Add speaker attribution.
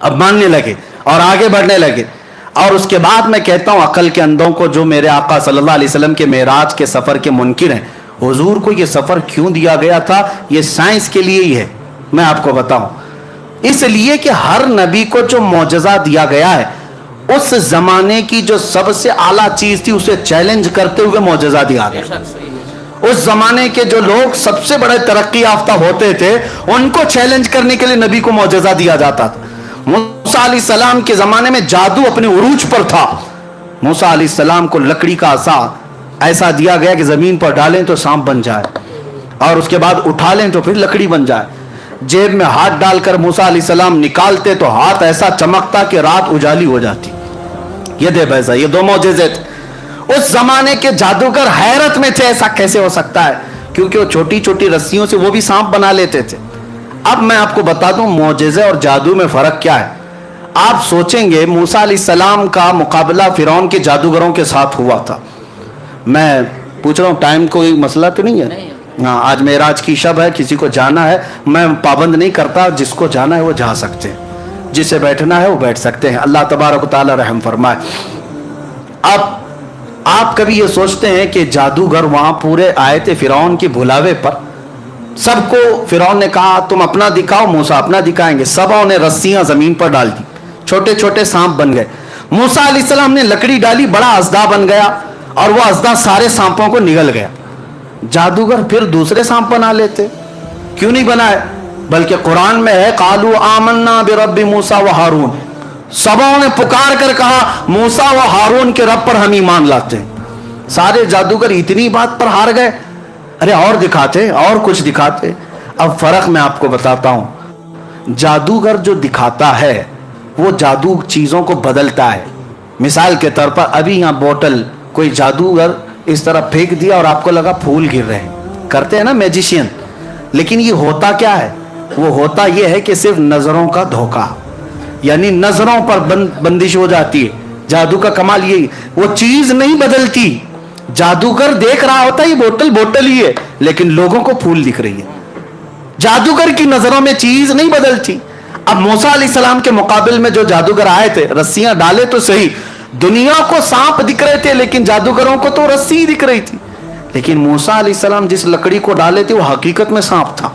Speaker 1: اب ماننے لگے اور آگے بڑھنے لگے. اور اس کے بعد میں کہتا ہوں عقل کے اندھوں کو جو میرے آقا صلی اللہ علیہ وسلم کے معراج کے سفر کے منکر ہیں، حضور کو یہ سفر کیوں دیا گیا تھا؟ یہ سائنس کے لیے ہی ہے. میں آپ کو بتاؤں، اس لیے کہ ہر نبی کو جو معجزہ دیا گیا ہے اس زمانے کی جو سب سے اعلیٰ چیز تھی اسے چیلنج کرتے ہوئے معجزہ دیا گیا. اس زمانے کے جو لوگ سب سے بڑے ترقی یافتہ ہوتے تھے ان کو چیلنج کرنے کے لیے نبی کو معجزہ دیا جاتا تھا. موسیٰ علیہ السلام کے زمانے میں جادو اپنے عروج پر تھا. موسیٰ علیہ السلام کو لکڑی کا عصا ایسا دیا گیا کہ زمین پر ڈالیں تو سانپ بن جائے اور اس کے بعد اٹھا لیں تو پھر لکڑی بن جائے. جیب میں ہاتھ ڈال کر موسیٰ علیہ السلام نکالتے تو ہاتھ ایسا چمکتا کہ رات اجالی ہو جاتی. یہ دے بیسا، یہ دو معجزے تھے. اس زمانے کے جادوگر حیرت میں تھے ایسا کیسے ہو سکتا ہے، کیونکہ وہ چھوٹی چھوٹی رسیوں سے وہ بھی سانپ بنا لیتے تھے. اب میں آپ کو بتا دوں معجزے اور جادو میں فرق کیا ہے. آپ سوچیں گے موسیٰ علیہ السلام کا مقابلہ فرعون کے جادوگروں کے ساتھ ہوا تھا. میں پوچھ رہا ہوں ٹائم کوئی مسئلہ تو نہیں ہے؟ ہاں، آج معراج کی شب ہے، کسی کو جانا ہے میں پابند نہیں کرتا، جس کو جانا ہے وہ جا سکتے ہیں، جسے بیٹھنا ہے وہ بیٹھ سکتے ہیں. اللہ تبارک و تعالی رحم فرمائے. اب آپ کبھی یہ سوچتے ہیں کہ جادوگر وہاں پورے آئے تھے فرعون کے بلاوے پر، سب کو فرعون نے کہا تم اپنا دکھاؤ، موسیٰ اپنا دکھائیں گے. سبوں نے رسیاں زمین پر ڈال دی، چھوٹے چھوٹے سانپ بن گئے. موسیٰ علیہ السلام نے لکڑی ڈالی، بڑا اژدہا بن گیا اور وہ اژدہا سارے سانپوں کو نگل گیا. جادوگر پھر دوسرے سانپ بنا لیتے، کیوں نہیں بنائے؟ بلکہ قرآن میں ہے قالوا آمنا برب موسیٰ و ہارون. سبوں نے پکار کر کہا موسیٰ و ہارون کے رب پر ہم ایمان لاتے ہیں. سارے جادوگر اتنی بات پر ہار گئے. ارے اور دکھاتے، اور کچھ دکھاتے. اب فرق میں آپ کو بتاتا ہوں. جادوگر جو دکھاتا ہے وہ جادو چیزوں کو بدلتا ہے. مثال کے طور پر ابھی یہاں بوتل کوئی جادوگر اس طرح پھینک دیا اور آپ کو لگا پھول گر رہے ہیں، کرتے ہیں نا میجیشین. لیکن یہ ہوتا کیا ہے؟ وہ ہوتا یہ ہے کہ صرف نظروں کا دھوکہ، یعنی نظروں پر بندش ہو جاتی ہے. جادو کا کمال یہی، وہ چیز نہیں بدلتی. جادوگر دیکھ رہا ہوتا ہے یہ بوتل بوتل ہی ہے لیکن لوگوں کو پھول دکھ رہی ہے. جادوگر کی نظروں میں چیز نہیں بدلتی. اب موسیٰ علیہ السلام کے مقابل میں جو جادوگر آئے تھے رسیاں ڈالے تو صحیح، دنیا کو سانپ دکھ رہے تھے لیکن جادوگروں کو تو رسی دکھ رہی تھی. لیکن موسیٰ علیہ السلام جس لکڑی کو ڈالے تھے وہ حقیقت میں سانپ تھا.